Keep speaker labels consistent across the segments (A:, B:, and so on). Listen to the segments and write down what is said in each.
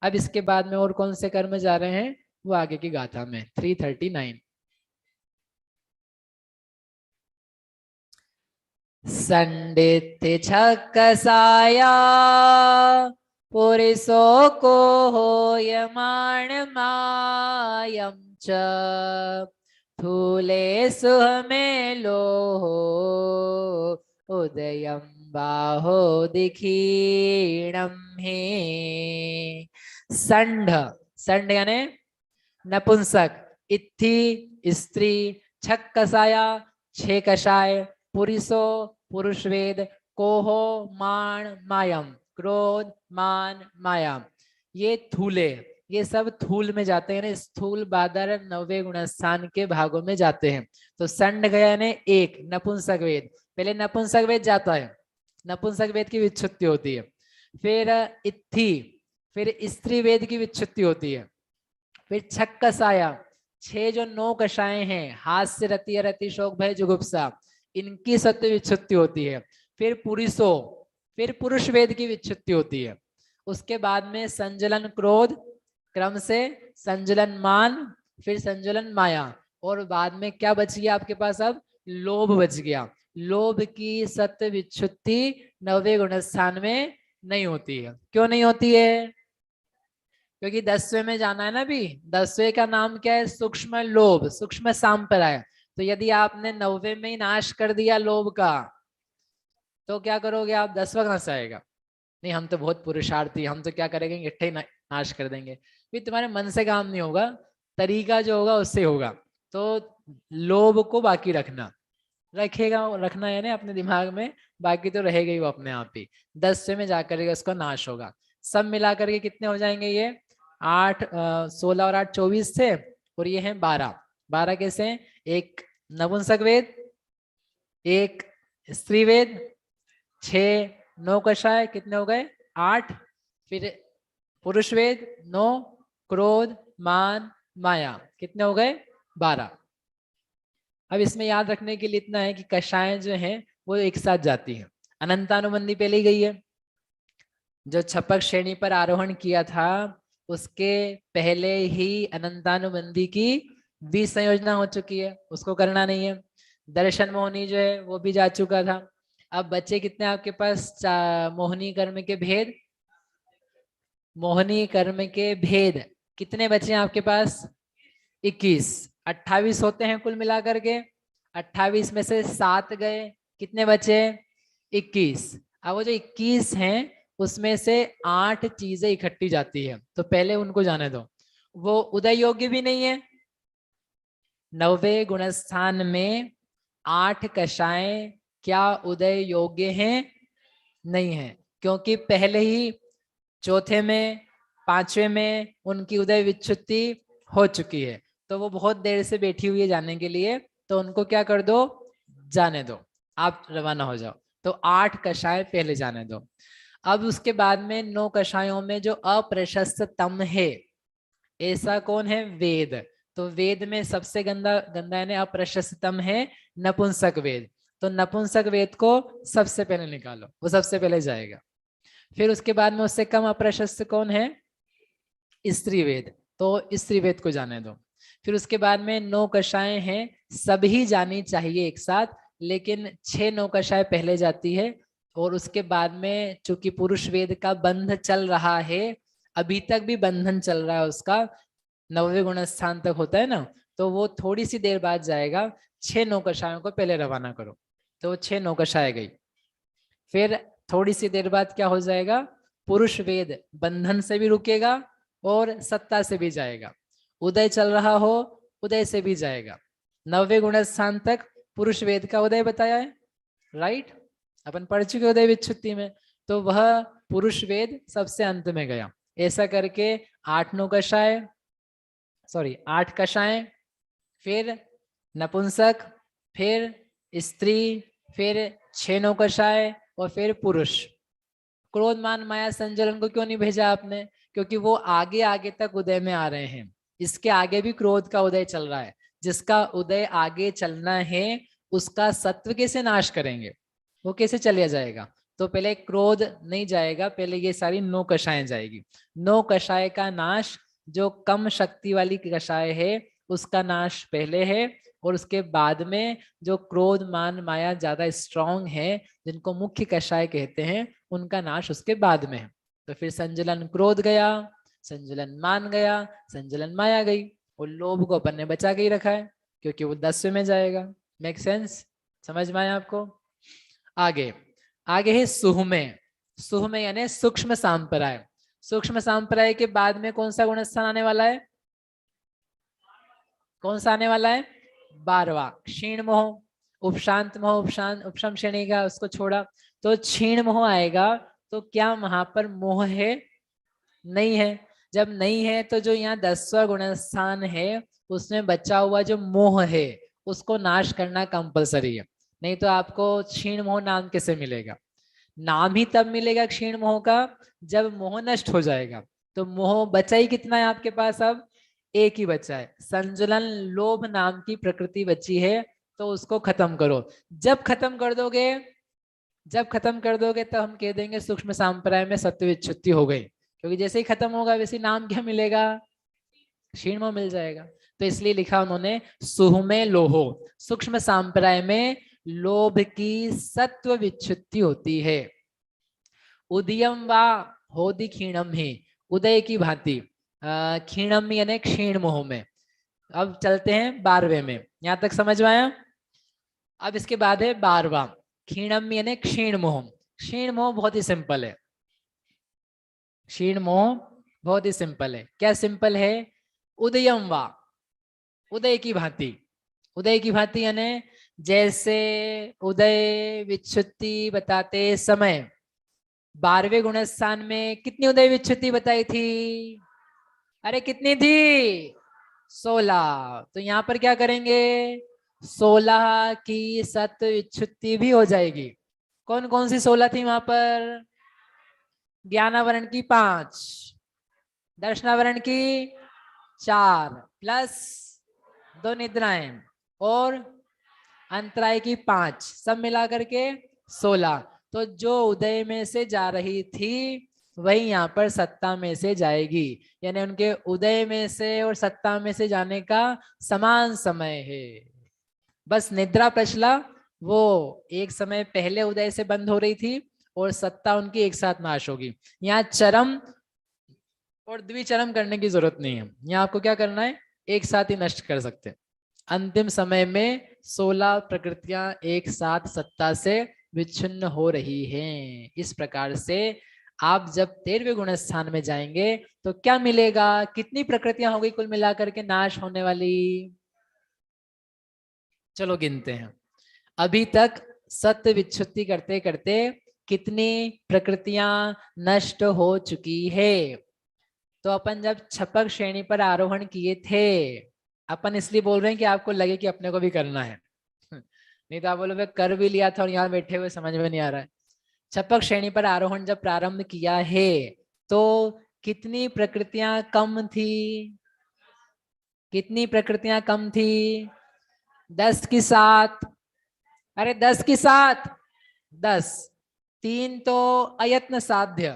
A: अब इसके बाद में और कौन से कर्म जा रहे हैं वो आगे की गाथा में 339। संडित छक्कसाया पुरिसो को होयमाण मायम च थूले सुहमे लोहो उदयम बाहो दिखीणम हे। संढ, संढ यानी नपुंसक, इत्थि स्त्री, छक कसाया छह कषाय, पुरिसो पुरुष वेद, कोहो मान मायम क्रोध मान माया, ये थूले, ये सब थूल में जाते हैं ना, स्थूल बादर नवे गुणस्थान के भागों में जाते हैं। तो संड गया ने एक नपुंसक वेद, पहले नपुंसक वेद जाता है, नपुंसक वेद की विच्छुत्ति होती है, फिर इत्थि, फिर स्त्री वेद की विच्छुत्ति होती है, फिर छक कसाया, छह जो 9 कषाएं हैं, हास्य रति रति शोक भय जुगुप्सा, इनकी सत्य विच्छुत्ति होती है। फिर पुरुषो, फिर पुरुष वेद की विच्छुत्ति होती है। उसके बाद में संजलन क्रोध, क्रम से संजलन मान, फिर संजलन माया, और बाद में क्या बच गया आपके पास, अब लोभ बच गया। लोभ की सत्य विच्छुत्ति नवे गुणस्थान में नहीं होती है। क्यों नहीं होती है? क्योंकि 10वें में जाना है ना, अभी 10वें का नाम क्या है, सूक्ष्म लोभ, सूक्ष्म सांप्रदाय। तो यदि आपने 9वें में ही नाश कर दिया लोभ का, तो क्या करोगे आप, 10वां कहां से आएगा? नहीं हम तो बहुत पुरुषार्थी, हम तो क्या करेंगे, इकट्ठे ही नाश कर देंगे। फिर तुम्हारे मन से काम नहीं होगा, तरीका जो होगा उससे होगा। तो लोभ को बाकी रखना, रखेगा, रखना है ना अपने दिमाग में, बाकी तो रहेगा ही वो अपने आप ही। 10वें में जाकर उसका नाश होगा। सब मिलाकर के कितने हो जाएंगे ये, 8 16 और 8 24 थे, और ये हैं 12। 12 कैसे हैं? एक नपुंसक वेद, एक स्त्री वेद, 6 9 कषाय, कितने हो गए 8, फिर पुरुष वेद 9, क्रोध मान माया, कितने हो गए 12। अब इसमें याद रखने के लिए इतना है कि कषाएं जो हैं वो एक साथ जाती हैं। अनंतानुबंधी पहले ही गई है, जो छपक श्रेणी पर आरोहण किया था उसके पहले ही अनंतानुबंधी की 20 संयोजना हो चुकी है, उसको करना नहीं है। दर्शन मोहनी जो है वो भी जा चुका था। अब बच्चे कितने आपके पास, मोहनी कर्म के भेद, मोहनी कर्म के भेद कितने बचे हैं आपके पास, 21। 28 होते हैं कुल मिलाकर के, 28 में से 7 गए, कितने बचे 21। अब वो जो 21 हैं उसमें से 8 चीजें इकट्ठी जाती है, तो पहले उनको जाने दो। वो उदय योग्य भी नहीं है। 9वें गुणस्थान में 8 कषाएं क्या उदय योग्य हैं? नहीं है, क्योंकि पहले ही चौथे में 5वें में उनकी उदय विच्छुत्ति हो चुकी है, तो वो बहुत देर से बैठी हुई है जाने के लिए, तो उनको क्या कर दो, जाने दो, आप रवाना हो जाओ। तो 8 कषाय पहले जाने दो। अब उसके बाद में 9 कषायों में जो अप्रशस्ततम है, ऐसा कौन है, वेद। तो वेद में सबसे गंदा गंदा यानी अप्रशस्ततम है नपुंसक वेद, तो नपुंसक वेद को सबसे पहले निकालो, वो सबसे पहले जाएगा। फिर उसके बाद में उससे कम अप्रशस्त कौन है, स्त्री वेद, तो स्त्री वेद को जाने दो। फिर उसके बाद में 9 कषाएं हैं, सभी जानी चाहिए एक साथ, लेकिन 6 9 कषाय पहले जाती है। और उसके बाद में चूंकि पुरुष वेद का बंध चल रहा है, अभी तक भी बंधन चल रहा है उसका, 9वें गुण स्थान तक होता है ना, तो वो थोड़ी सी देर बाद जाएगा। 6 9 कषायों को पहले रवाना करो, तो 6 9 कषाय गई। फिर थोड़ी सी देर बाद क्या हो जाएगा, पुरुष वेद बंधन से भी रुकेगा और सत्ता से भी जाएगा। उदय चल रहा हो, उदय से भी जाएगा। 9वें गुण स्थान तक पुरुष वेद का उदय बताया है, राइट, अपन पढ़ चुके उदय विच्छुत्ति में, तो वह पुरुष वेद सबसे अंत में गया। ऐसा करके 8 9 कषाय, सॉरी 8 कषाय, फिर नपुंसक, फिर स्त्री, फिर 6 9 कषाय, और फिर पुरुष। क्रोध मान माया संजलन को क्यों नहीं भेजा आपने, क्योंकि वो आगे आगे तक उदय में आ रहे हैं। इसके आगे भी क्रोध का उदय चल रहा है, जिसका उदय आगे चलना है उसका सत्व कैसे नाश करेंगे, वो कैसे चलिया जाएगा, तो पहले क्रोध नहीं जाएगा, पहले ये सारी 9 कषाएं जाएगी। 9 कषाय का नाश, जो कम शक्ति वाली कषाय है उसका नाश पहले है, और उसके बाद में जो क्रोध मान माया ज्यादा स्ट्रांग है, जिनको मुख्य कषाय कहते हैं, उनका नाश उसके बाद में है। तो फिर संजलन क्रोध गया, संजलन मान गया, संजलन माया गई, और लोभ को अपन ने बचा के ही रखा है क्योंकि वो 10वें में जाएगा। Make sense? समझ में आया आपको? आगे आगे है सुहमे। सुहमे यानी सूक्ष्म सांप्राय। सूक्ष्म सांप्राय के बाद में कौन सा गुणस्थान आने वाला है? कौन सा आने वाला है? 12वां क्षीण मोह। उपशांत मोह, उपशम श्रेणी का, उसको छोड़ा, तो क्षीण मोह आएगा। तो क्या वहां पर मोह है? नहीं है। जब नहीं है तो जो यहाँ 10वां गुणस्थान है उसमें बचा हुआ जो मोह है उसको नाश करना कंपलसरी है, नहीं तो आपको क्षीण मोह नाम कैसे मिलेगा? नाम ही तब मिलेगा क्षीण मोह का जब मोह नष्ट हो जाएगा। तो मोह बचा ही कितना है आपके पास? अब एक ही बचा है, संजलन लोभ नाम की प्रकृति बची है, तो उसको खत्म करो। जब खत्म कर दोगे, जब खत्म कर दोगे तब हम कह देंगे सूक्ष्म सांप्राय में सत्व विच्छुत्ति हो गई, क्योंकि जैसे ही खत्म होगा वैसे नाम क्या मिलेगा? क्षीण मोह मिल जाएगा। तो इसलिए लिखा उन्होंने सुहमे लोहो। सूक्ष्म सांप्राय में लोभ की सत्व विच्छुत्ति होती है। उदयम वा होदि क्षीणम ही, उदय की भांति, क्षीणम यानी क्षीण मोह में। अब चलते हैं 12वें में, यहां तक समझ में आया? अब इसके बाद है 12वां क्षीणम यानी क्षीण मोह। क्षीण मोह बहुत ही सिंपल है। क्षीण मोह बहुत ही सिंपल है। क्या सिंपल है? उदयम वा, उदय की भांति। उदय की भांति यानी जैसे उदय विच्छुत्ति बताते समय 12वें गुणस्थान में कितनी उदय विच्छुत्ति बताई थी? अरे कितनी थी? 16। तो यहाँ पर क्या करेंगे? 16 की सत्व विच्छुत्ति भी हो जाएगी। कौन कौन सी 16 थी वहां पर? ज्ञानावरण की 5, दर्शनावरण की 4, प्लस 2 निद्राएं, और अंतराय की 5, सब मिला करके 16। तो जो उदय में से जा रही थी वही यहाँ पर सत्ता में से जाएगी, यानी उनके उदय में से और सत्ता में से जाने का समान समय है। बस निद्रा प्रचला वो एक समय पहले उदय से बंद हो रही थी, और सत्ता उनकी एक साथ नाश होगी। यहाँ चरम और द्विचरम करने की जरूरत नहीं है, यहाँ आपको क्या करना है? एक साथ ही नष्ट कर सकते हैं। अंतिम समय में 16 प्रकृतियां एक साथ सत्ता से विच्छिन्न हो रही हैं। इस प्रकार से आप जब 13वें गुण स्थान में जाएंगे तो क्या मिलेगा? कितनी प्रकृतियां हो गई कुल मिलाकर के नाश होने वाली? चलो गिनते हैं। अभी तक सत्य विच्छुत्ति करते करते कितनी प्रकृतियां नष्ट हो चुकी है? तो अपन जब छपक श्रेणी पर आरोहण किए थे, अपन इसलिए बोल रहे हैं कि आपको लगे कि अपने को भी करना है, नहीं तो आप बोलोगे कर भी लिया था और यहाँ बैठे हुए समझ में नहीं आ रहा है। छपक श्रेणी पर आरोहण जब प्रारंभ किया है तो कितनी प्रकृतियां कम थी? कितनी प्रकृतियां कम थी? 10 की 7। अरे 10 की 7, 10। 3 तो अयत्न साध्य,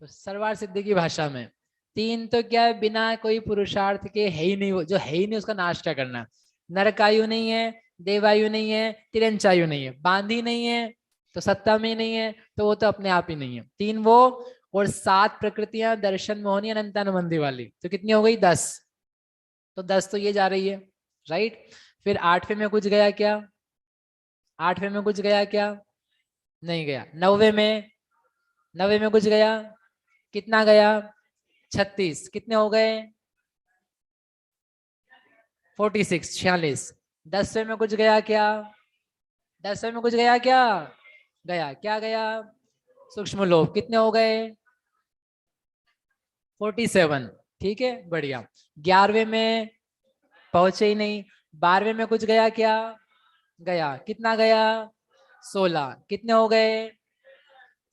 A: तो सर्वार सिद्धि की भाषा में 3 तो क्या है? बिना कोई पुरुषार्थ के है ही नहीं, जो है ही नहीं उसका नाश क्या करना? नरकायु नहीं है, देवायु नहीं है, तिरंचायु नहीं है, बांधी नहीं है, तो सत्ता में नहीं है, तो वो तो अपने आप ही नहीं है। 3 वो, और 7 प्रकृतियां दर्शन मोहनी अनंतानुबंधी वाली, तो कितनी हो गई? 10। तो 10 तो ये जा रही है, राइट। फिर 8वें में कुछ गया क्या? 8वें में कुछ गया क्या? नहीं गया। 9वें में, 9वें में कुछ गया? कितना गया? 36। कितने हो गए? 46, 46। 10वें में कुछ गया क्या? 10वें में कुछ गया क्या? गया। क्या गया? सूक्ष्म लोभ। कितने हो गए? 47। ठीक है, बढ़िया। 11वें में पहुंचे ही नहीं। 12वें में कुछ गया क्या? गया। कितना गया? 16। कितने हो गए?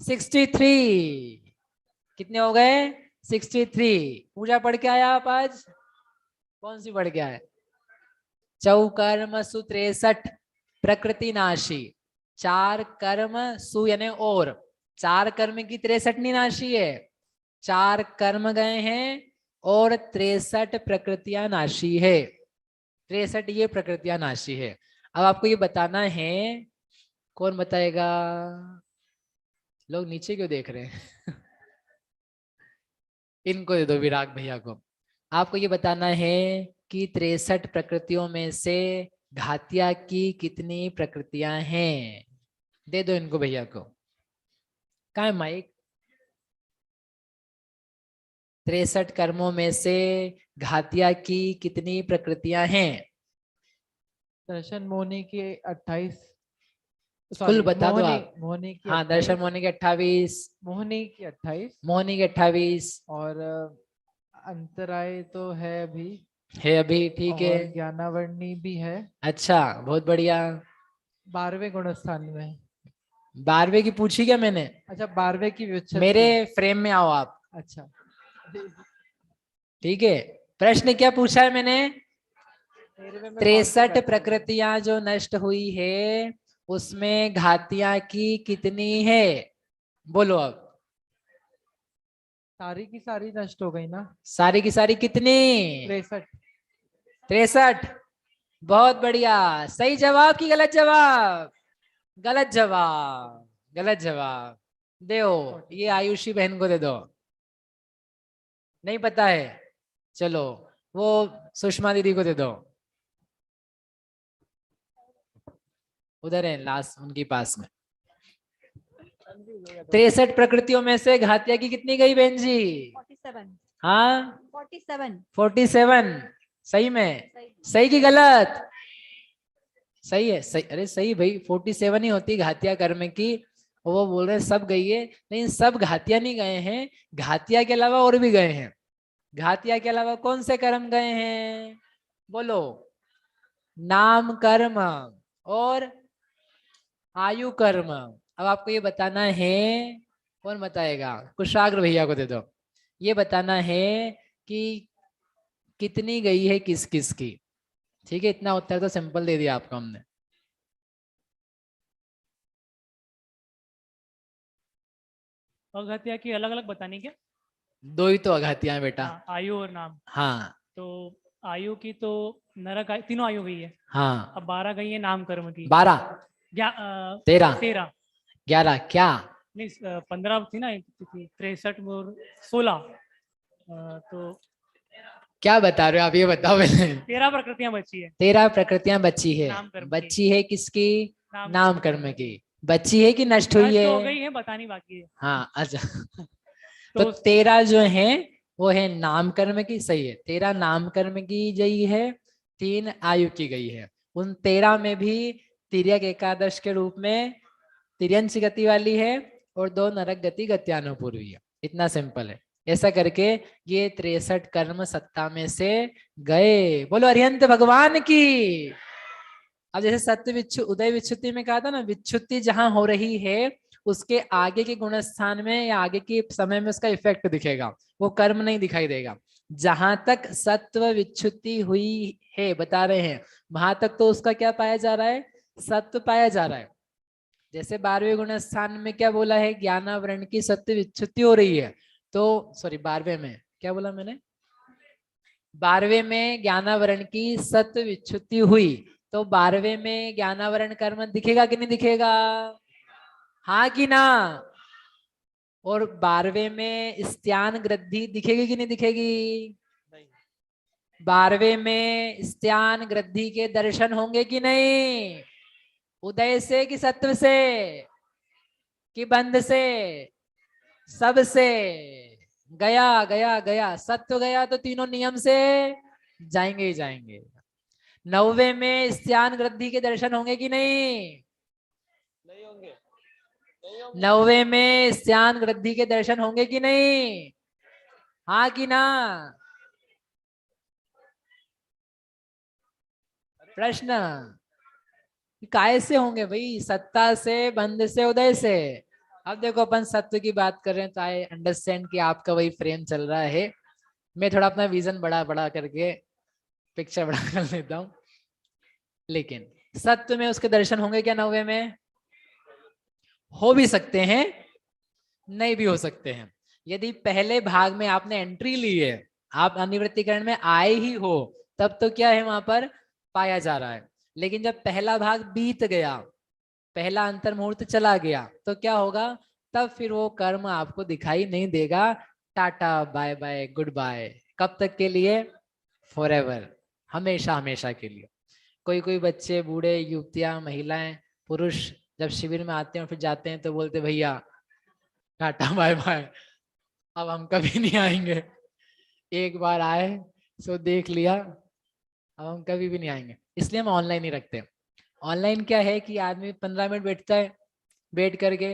A: 63। कितने हो गए? 63। पूजा पढ़ के आया आप आज? कौन सी पढ़ के आए? चौकर्म सु 63 प्रकृति नाशी। चार कर्म सु यानी और, चार कर्म की 63 नाशी है, चार कर्म गए हैं और 63 प्रकृतियां नाशी है, 63 ये प्रकृतियां नाशी है। अब आपको ये बताना है, कौन बताएगा? लोग नीचे क्यों देख रहे हैं? इनको दे दो, विराग भैया को। आपको ये बताना है कि 63 प्रकृतियों में से घातिया की कितनी प्रकृतियां हैं? दे दो इनको भैया को। कहाँ है माइक? 63 कर्मों में से घातिया की कितनी प्रकृतियां हैं?
B: दर्शन मोहिनी की 28,
A: कुल बता दो
B: मोहिनी
A: आप।
B: मोहिनी की
A: हाँ, दर्शन
B: 28,
A: मोहिनी के 28,
B: मोहिनी की 28
A: मोहिनी के 28
B: और अंतराय तो है अभी,
A: है अभी, ठीक है।
B: और ज्ञानावर्णी भी है
A: अच्छा, बहुत बढ़िया।
B: 12वें गुणस्थान में।
A: 12वें की पूछी क्या मैंने?
B: अच्छा, 12वें की
A: मेरे
B: व्युत्पत्ति।
A: फ्रेम में आओ आप।
B: अच्छा,
A: ठीक है, प्रश्न क्या पूछा है मैंने?
B: 13वें में कौन से
A: 63
B: बैठे हुए हैं?
A: प्रकृतियां जो नष्ट हुई है उसमें घातियां की कितनी है? बोलो अब।
B: सारी की सारी नष्ट हो गई ना?
A: सारी की सारी कितनी?
B: 63।
A: 63। बहुत बढ़िया, सही जवाब की गलत जवाब? गलत जवाब, गलत जवाब। दो, ये आयुषी बहन को दे दो। नहीं पता है? चलो, वो सुषमा दीदी को दे दो, उधर है लास्ट उनके पास में। 63 प्रकृतियों में से घातिया की कितनी गई बहन जी?
C: 47।
A: हाँ,
C: 47।
A: 47। सही में? सही की गलत? सही है, सही। अरे सही भाई, 47 ही होती घातिया कर्म की। वो बोल रहे हैं सब गई है, लेकिन सब घातिया नहीं गए हैं, घातिया के अलावा और भी गए हैं। घातिया के अलावा कौन से कर्म गए हैं? बोलो। नाम कर्म और आयु कर्म। अब आपको ये बताना है, कौन बताएगा? कुशाग्र भैया को दे दो। ये बताना है कि कितनी गई है किस किस की। ठीक है, इतना उत्तर तो सिंपल दे दिया आपको हमने।
D: अघातिया की अलग अलग बतानी क्या?
A: दो ही तो अघातियां हैं बेटा।
D: हाँ, आयु और नाम।
A: हाँ
D: तो आयु की तो नरक तीनों आयु गई है।
A: हाँ।
D: अब 12 गई है नाम कर्म की।
A: 12, 13,
D: 13
A: 11 क्या?
D: नहीं, 15 थी ना, 63 और 16, तो
A: क्या बता रहे हो आप, ये बताओ पहले।
D: 13 प्रकृतियां बची है।
A: 13 प्रकृतियां बची है।
D: नाम कर्म की।
A: बची है किसकी?
D: नाम
A: नाम कर्म की। बची है कि नष्ट हुई
D: नष्ट
A: है?
D: हो गई है, बतानी बाकी है।
A: हाँ, अच्छा। तो
D: तो
A: 13 जो है वो है नाम कर्म की, सही है। 13 नाम कर्म की गई है, 3 आयु की गई है। उन 13 में भी तिर्यक एकादश के रूप में तिर्यंश गति वाली है और 2 नरक गति गत्यानुपूर्वी है। इतना सिंपल है। ऐसा करके ये 63 कर्म सत्ता में से गए। बोलो अरिहंत भगवान की। अब जैसे सत्य विच्छु उदय विच्छुति में कहा था ना, विच्छुति जहां हो रही है उसके आगे के गुण स्थान में या आगे के समय में उसका इफेक्ट दिखेगा, वो कर्म नहीं दिखाई देगा। जहां तक सत्व विच्छुति हुई है बता रहे हैं, वहां तक तो उसका क्या पाया जा रहा है? सत्व पाया जा रहा है। जैसे 12वें गुण स्थान में क्या बोला है? ज्ञानावरण की सत्य विच्छुति हो रही है। तो सॉरी, 12वें में क्या बोला मैंने? 12वें में ज्ञानावरण की सत्य विच्छुति हुई, तो 12वें में ज्ञानावरण कर्म दिखेगा कि नहीं दिखेगा? हाँ कि ना? और 12वें में स्त्यान गृद्धि दिखेगी कि नहीं दिखेगी? 12वें में स्त्यान गृद्धि के दर्शन होंगे कि नहीं? उदय से कि सत्व से कि बंध से? सब से। गया गया गया, सत्व गया तो तीनों नियम से जाएंगे ही जाएंगे। 9वें में स्त्यान गृद्धि के दर्शन होंगे कि नहीं?
B: नहीं होंगे।
A: 9वें में स्त्यान गृद्धि के दर्शन होंगे कि नहीं? हाँ कि ना? प्रश्न काय से होंगे भाई? सत्ता से, बंध से, उदय से। अब देखो, अपन सत्व की बात कर रहे हैं तो आई अंडरस्टैंड कि आपका वही फ्रेम चल रहा है। मैं थोड़ा अपना विजन बड़ा बड़ा करके पिक्चर बड़ा कर लेता हूँ। लेकिन सत्व में उसके दर्शन होंगे क्या 9वें में? हो भी सकते हैं, नहीं भी हो सकते हैं। यदि पहले भाग में आपने एंट्री ली है, आप अनिवृत्तिकरण में आए ही हो, तब तो क्या है वहां पर पाया जा रहा है। लेकिन जब पहला भाग बीत गया, पहला अंतर मुहूर्त चला गया, तो क्या होगा, तब फिर वो कर्म आपको दिखाई नहीं देगा। Tata bye bye goodbye. कब तक के लिए? फॉरएवर, हमेशा हमेशा के लिए। कोई कोई बच्चे, बूढ़े, युवतियां, महिलाएं, पुरुष जब शिविर में आते हैं और फिर जाते हैं तो बोलते भैया टाटा बाय बाय, अब हम कभी नहीं आएंगे। एक बार आए सो देख लिया, अब हम कभी भी नहीं आएंगे। इसलिए हम ऑनलाइन ही रखते हैं। ऑनलाइन क्या है कि आदमी 15 मिनट बैठता है, बैठ करके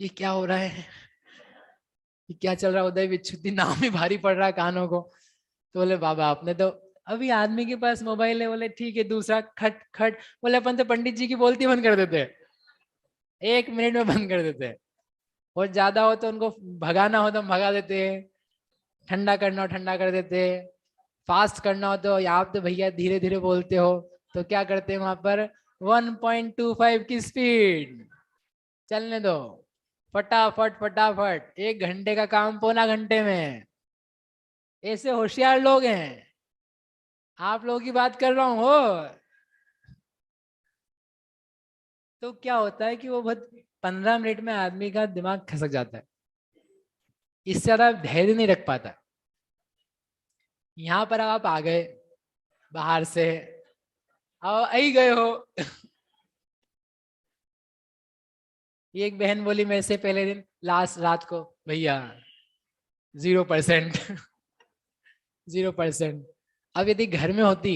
A: ये क्या हो रहा है, ये क्या चल रहा है, उदय विच्छुद्धि नाम ही भारी पड़ रहा है कानों को। तो बोले बाबा आपने तो, अभी आदमी के पास मोबाइल है, बोले ठीक है, दूसरा खट खट, बोले अपन तो पंडित जी की बोलती बंद कर देते हैं, 1 मिनट में बंद कर देते हैं। और ज्यादा हो तो उनको भगाना हो तो हम भगा देते हैं, ठंडा करना हो ठंडा कर देते हैं, फास्ट करना हो तो आप तो भैया धीरे धीरे बोलते हो, तो क्या करते हैं वहां पर 1.25 की स्पीड चलने दो, फटाफट फटाफट, 1 घंटे का काम पौना घंटे में। ऐसे होशियार लोग हैं, आप लोगों की बात कर रहा हूं हो। तो क्या होता है कि वो बहुत 15 मिनट में आदमी का दिमाग खसक जाता है, इससे ज्यादा धैर्य नहीं रख पाता। यहाँ पर आप आ गए बाहर से, अब आई गए हो। ये एक बहन बोली मेरे से पहले दिन, लास्ट रात को, भैया 0%। 0%। अब यदि घर में होती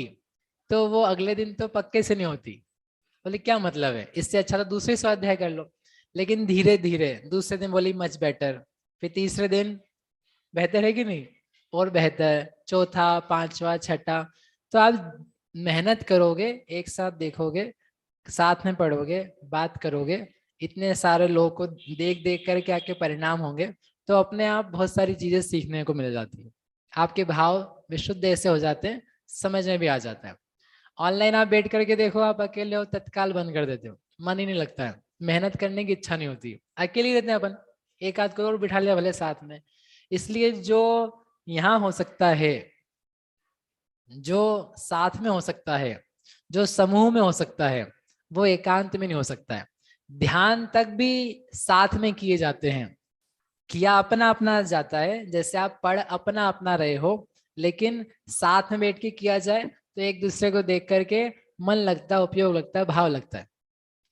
A: तो वो अगले दिन तो पक्के से नहीं होती। बोले क्या मतलब है, इससे अच्छा तो दूसरे स्वाध्याय कर लो। लेकिन धीरे धीरे दूसरे दिन बोली मच बेटर, फिर तीसरे दिन बेहतर है कि नहीं, और बेहतर, चौथा, पांचवा, छठा। तो आप मेहनत करोगे, एक साथ देखोगे, साथ में पढ़ोगे, बात करोगे, इतने सारे लोगों को देख देख कर के आपके परिणाम होंगे, तो अपने आप बहुत सारी चीजें सीखने को मिल जाती है। आपके भाव विशुद्ध ऐसे हो जाते हैं, समझ में भी आ जाता है। ऑनलाइन आप बैठ करके देखो, आप अकेले हो, तत्काल बंद कर देते हो, मन ही नहीं लगता है, मेहनत करने की इच्छा नहीं होती। अकेले ही रहते हैं अपन, एक आध को और बिठा लिया भले साथ में। इसलिए जो यहाँ हो सकता है, जो साथ में हो सकता है, जो समूह में हो सकता है, वो एकांत में नहीं हो सकता है। ध्यान तक भी साथ में किए जाते हैं, किया अपना अपना जाता है, जैसे आप पढ़ अपना अपना रहे हो, लेकिन साथ में बैठ के किया जाए तो एक दूसरे को देख करके मन लगता है, उपयोग लगता है, भाव लगता है।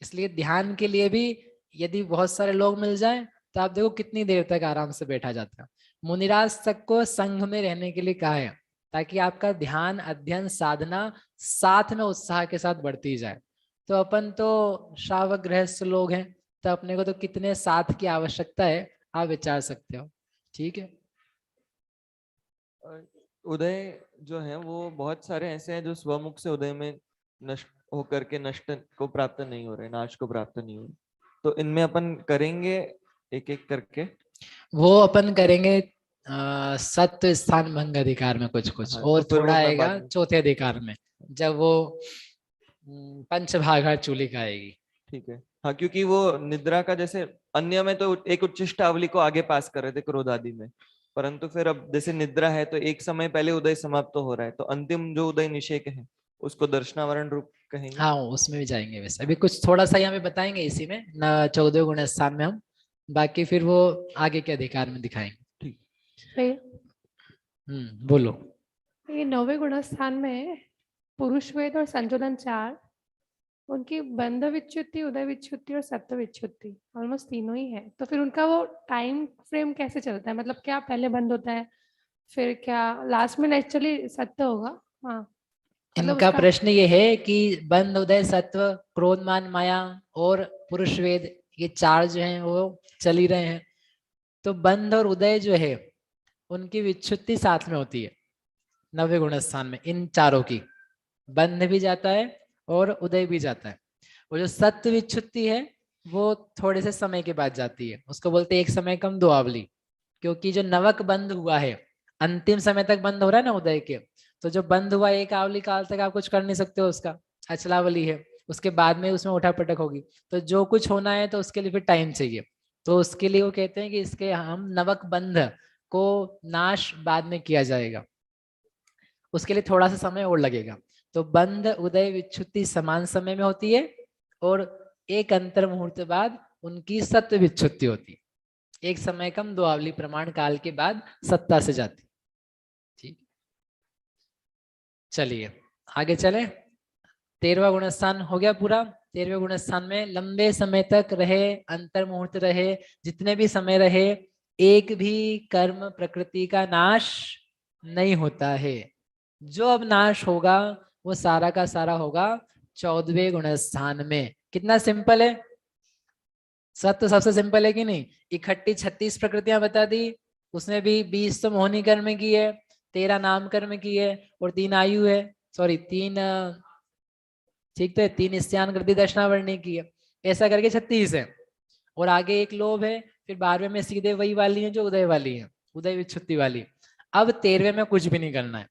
A: इसलिए ध्यान के लिए भी यदि बहुत सारे लोग मिल जाएं तो आप देखो कितनी देर तक आराम से बैठा जाता है। मुनिराज तक को संघ में रहने के लिए कहा है, ताकि आपका ध्यान, अध्ययन, साधना साथ में उत्साह के साथ बढ़ती जाए। तो अपन तो श्रावक गृहस्थ लोग हैं, तो अपने को तो कितने साथ की आवश्यकता है, आप विचार सकते हो। ठीक है।
C: उदय जो है वो बहुत सारे ऐसे हैं जो स्वमुख से उदय में नष्ट होकर के नष्ट को प्राप्त नहीं हो रहे, नाश को प्राप्त नहीं हो रहे। तो इनमें अपन करेंगे एक एक करके।
A: वो अपन करेंगे सत्व स्थान भंग अधिकार में कुछ कुछ,
C: हाँ,
A: और
C: तो फिर
A: थोड़ा
C: वो मैं
A: आएगा
C: बाद में।
A: चौथे अधिकार में, जब वो पंचभागा चूलिका आएगी।
C: ठीक है। हाँ, क्योंकि वो निद्रा का जैसे अन्य में तो एक उच्छिष्टावली को आगे पास कर रहे थे क्रोध आदि में, परंतु फिर अब जैसे निद्रा है तो एक समय पहले उदय समाप्त तो हो रहा है, तो अंतिम जो उदय निषेक है उसको दर्शनावरण रूप कहेंगे।
A: हाँ उसमें भी जाएंगे, वैसे अभी कुछ थोड़ा सा यहाँ पे बताएंगे इसी में न 14 गुण स्थान में हम, बाकी फिर वो आगे के अधिकार में दिखाएंगे।
C: ठीक।
A: बोलो।
E: ये 9वें गुणस्थान में पुरुष वेद और संशोधन 4, उनकी बंध विच्युति, उदय विच्युति और सत्व विच्युति ऑलमोस्ट तीनों ही है। तो फिर उनका वो टाइम फ्रेम कैसे चलता है, मतलब क्या पहले बंद होता है, फिर क्या लास्ट में नेचुरली सत्य होगा? हाँ मतलब
A: इनका
E: उसका
A: प्रश्न ये है कि बंध, उदय, सत्व, क्रोध, मान, माया और पुरुष वेद, ये 4 जो हैं वो चल ही रहे हैं। तो बंध और उदय जो है उनकी विच्छुत्ति साथ में होती है 9वें गुण स्थान में। इन चारों की बंध भी जाता है और उदय भी जाता है। वो जो सत्व विच्छुत्ति है वो थोड़े से समय के बाद जाती है, उसको बोलते हैं एक समय कम दो आवली। क्योंकि जो नवक बंद हुआ है, अंतिम समय तक बंद हो रहा है ना उदय के, तो जो बंद हुआ एक आवली काल तक आप कुछ कर नहीं सकते हो, उसका अचलावली है, उसके बाद में उसमें उठापटक होगी, तो जो कुछ होना है तो उसके लिए फिर टाइम चाहिए। तो उसके लिए वो कहते हैं कि इसके हम नवक बंध को नाश बाद में किया जाएगा, उसके लिए थोड़ा सा समय और लगेगा। तो बंध उदय विच्छुत्ति समान समय में होती है और एक अंतर मुहूर्त बाद उनकी सत्व विच्छुत्ति होती है। एक समय कम दो आवली प्रमाण काल के बाद सत्ता से जाती। ठीक, चलिए आगे चले। 13वां गुणस्थान हो गया पूरा। 13वें गुणस्थान में लंबे समय तक रहे, अंतर मुहूर्त रहे, जितने भी समय रहे, एक भी कर्म प्रकृति का नाश नहीं होता है। जो अब नाश होगा वो सारा का सारा होगा 14वें गुणस्थान में। कितना सिंपल है, सब तो सबसे सिंपल है कि नहीं। इकट्ठी 36 प्रकृतियां बता दी, उसमें भी 20 तो मोहनी कर्म की है, 13 नाम कर्म की है और 3 आयु है, सॉरी 3 ठीक तो है, 3 स्त्यान कृति दक्षिणावर्णी की है, ऐसा करके 36 है। और आगे एक लोभ है, फिर 12वें में सीधे वही वाली है जो उदय वाली है, उदय विच्छुत्ति वाली। अब 13वें में कुछ भी नहीं करना है,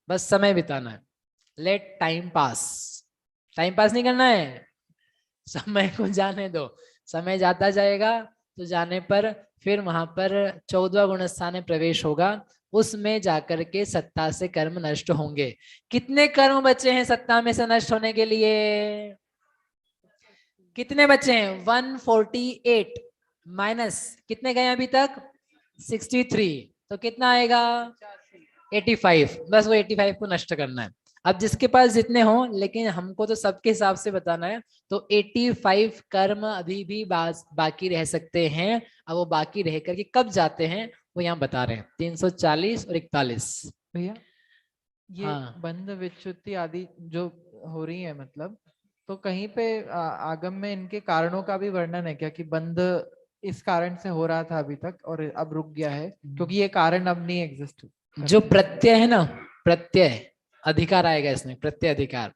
A: बस समय बिताना है। Let time pass, time pass नहीं करना है, समय को जाने दो। समय जाता जाएगा तो जाने पर फिर वहां पर 14वां गुणस्थान में प्रवेश होगा, उसमें जाकर के सत्ता से कर्म नष्ट होंगे। कितने कर्म बचे हैं सत्ता में से नष्ट होने के लिए? कितने बचे हैं? 148 माइनस कितने गए अभी तक? 63, तो कितना आएगा? 85। बस वो 85 को नष्ट करना है। अब जिसके पास जितने हो, लेकिन हमको तो सबके हिसाब से बताना है, तो 85 कर्म अभी भी बाकी रह सकते हैं। अब वो बाकी रह करके कब जाते हैं वो यहाँ बता रहे हैं, 340 और 41।
B: भैया ये
A: हाँ।
B: बंध विच्छुत्ति आदि जो हो रही है, मतलब तो कहीं पे आगम में इनके कारणों का भी वर्णन है क्या, कि बंध इस कारण से हो रहा था अभी तक और अब रुक गया है क्योंकि ये कारण अब नहीं एग्जिस्ट?
A: जो प्रत्यय है ना, प्रत्यय अधिकार आएगा इसमें, प्रत्यय अधिकार।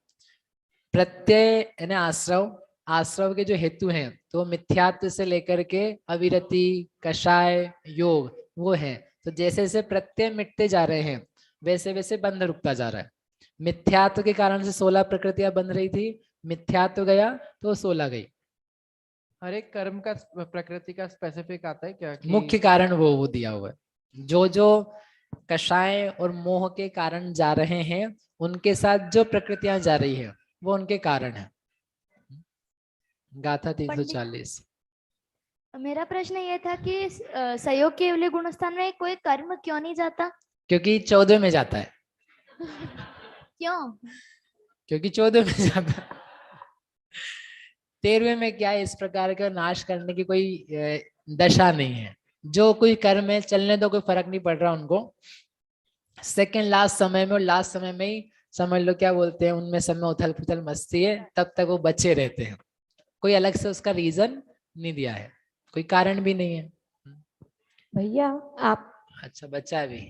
A: प्रत्यय यानी आश्रव, आश्रव के जो हेतु हैं तो मिथ्यात्व से लेकर के अविरति, कषाय, योग वो है। तो जैसे जैसे प्रत्यय मिटते जा रहे हैं वैसे वैसे बंध रुकता जा रहा है। मिथ्यात्व के कारण से 16 प्रकृतियां बन रही थी, मिथ्यात्व गया तो 16 गई।
B: हर एक कर्म का प्रकृति का स्पेसिफिक आता है क्या कि
A: मुख्य कारण वो दिया हुआ है। जो जो कषाय और मोह के कारण जा रहे हैं उनके साथ जो प्रकृतियां जा रही है वो उनके कारण है। गाथा 340।
F: मेरा प्रश्न ये था कि सहयोग केवली गुणस्थान में कोई कर्म क्यों नहीं जाता?
A: क्योंकि 14 में जाता है।
F: क्यों?
A: क्योंकि 14 में जाता है। 13वें में क्या है, इस प्रकार का नाश करने की कोई दशा नहीं है। जो कोई कर्म है चलने दो, कोई फर्क नहीं पड़ रहा उनको। सेकंड लास्ट समय में और लास्ट समय में ही समझ लो क्या बोलते हैं, उनमें सब में उथल पुथल मस्ती है, तब तक वो बचे रहते हैं। कोई अलग से उसका रीजन नहीं दिया है, कोई कारण भी नहीं है।
G: भैया आप
A: अच्छा बच्चा भी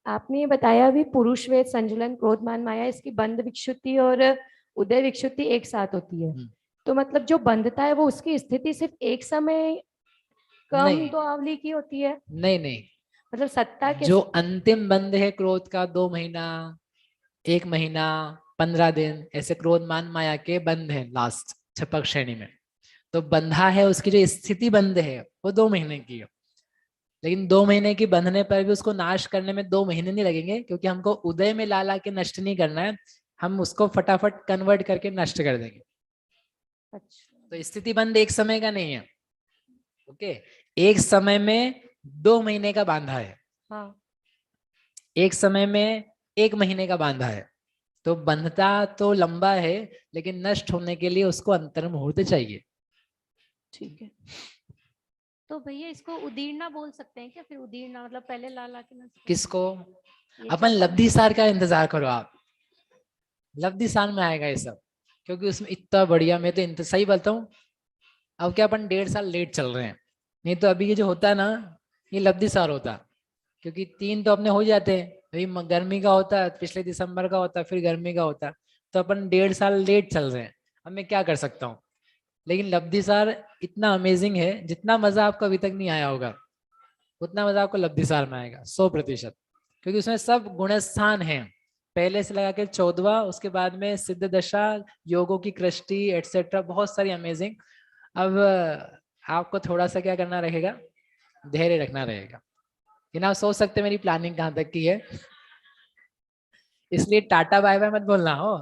G: आपने ये बताया अभी पुरुष वेद, संजुलन, क्रोध, मान, माया, इसकी बंध विक्षुत्ति और उदय विक्षुत्ति एक साथ होती है। तो मतलब जो बंधता है वो उसकी स्थिति सिर्फ एक समय कम
A: नहीं।
G: दो आवली की होती है?
A: नहीं नहीं,
G: मतलब सत्ता के
A: जो अंतिम बंध है क्रोध का 2 महीना, 1 महीना, 15 दिन, ऐसे क्रोध मान माया के बंध है लास्ट छपक श्रेणी में। तो बंधा है, उसकी जो स्थिति बंध है वो 2 महीने की है। लेकिन 2 महीने की बंधने पर भी उसको नाश करने में 2 महीने नहीं लगेंगे, क्योंकि हमको उदय में ला के नष्ट नहीं करना है, हम उसको फटाफट कन्वर्ट करके नष्ट कर देंगे।
G: अच्छा।
A: तो स्थिति बंध एक समय का नहीं है। ओके, एक समय में 2 महीने का बांधा है।
G: हाँ।
A: एक समय में 1 महीने का बांधा है। तो बंधता तो लंबा है, लेकिन नष्ट होने के लिए उसको अंतर मुहूर्त चाहिए।
G: ठीक है।
F: तो भैया इसको उदीर्णा बोल सकते हैं क्या? फिर उदीर्णा मतलब पहले ला के नष्ट।
A: किसको?
F: ये
A: अपन
F: चक्कर।
A: लब्धि सार का इंतजार करो आप, लब्धि सार में आएगा ये सब, क्योंकि उसमें इतना बढ़िया, मैं तो सही बोलता हूँ। अब क्या अपन 1.5 साल लेट चल रहे हैं, नहीं तो अभी ये जो होता है ना ये लब्धि सार होता, क्योंकि 3 तो अपने हो जाते हैं। अभी गर्मी का होता है, पिछले दिसंबर का होता है, फिर गर्मी का होता है, तो अपन 1.5 साल लेट चल रहे हैं। अब मैं क्या कर सकता हूँ। लेकिन लब्धि सार इतना अमेजिंग है, जितना मजा आपको अभी तक नहीं आया होगा उतना मजा आपको लब्धि सार में आएगा 100%, क्योंकि उसमें सब गुणस्थान है। पहले से लगा के 14वां, उसके बाद में सिद्ध दशा, योगों की कृष्टि एटसेट्रा, बहुत सारी अमेजिंग। अब आपको थोड़ा सा क्या करना रहेगा, धैर्य रखना रहेगा। ये ना सोच सकते मेरी प्लानिंग कहाँ तक की है, इसलिए टाटा बाय बाय मत बोलना हो।